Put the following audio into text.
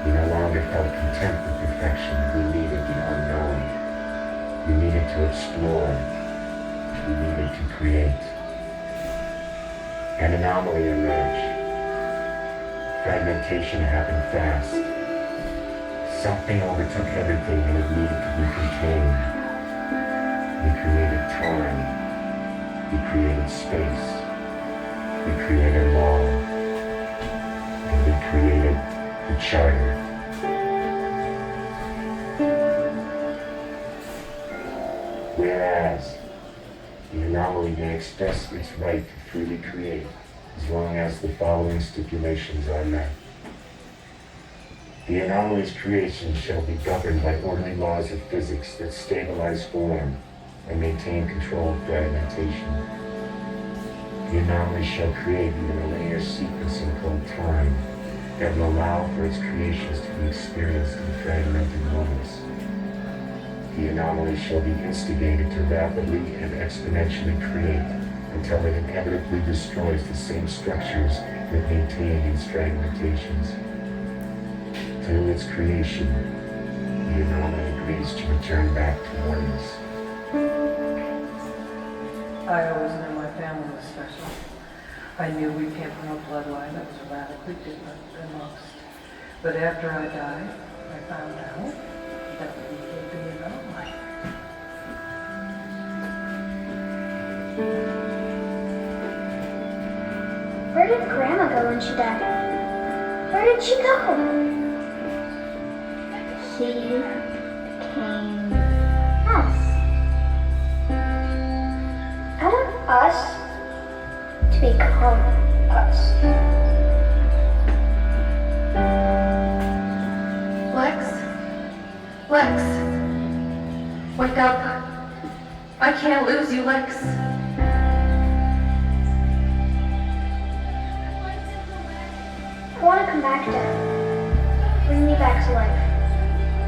You no longer felt content with perfection. You needed the unknown. You needed to explore. You needed to create. An anomaly emerged. Fragmentation happened fast. Something overtook everything and it needed to be contained. We created time. We created space. We created law. And we created the charter. Whereas the anomaly may express its right to freely create as long as the following stipulations are met. The anomaly's creation shall be governed by orderly laws of physics that stabilize form and maintain control of fragmentation. The anomaly shall create even a linear sequencing called time that will allow for its creations to be experienced in fragmented moments. The anomaly shall be instigated to rapidly and exponentially create until it inevitably destroys the same structures that maintain these fragmentations. Through its creation, the anomaly agrees to return back to oneness. I always knew my family was special. I knew we came from a bloodline that was radically different than most. But after I died, I found out that we would be an anomaly. Where did Grandma go when she died? Where did she go? She became us. I want us to become us. Lex, wake up. I can't lose you, Lex. I want to come back, Dad. Bring me back to life.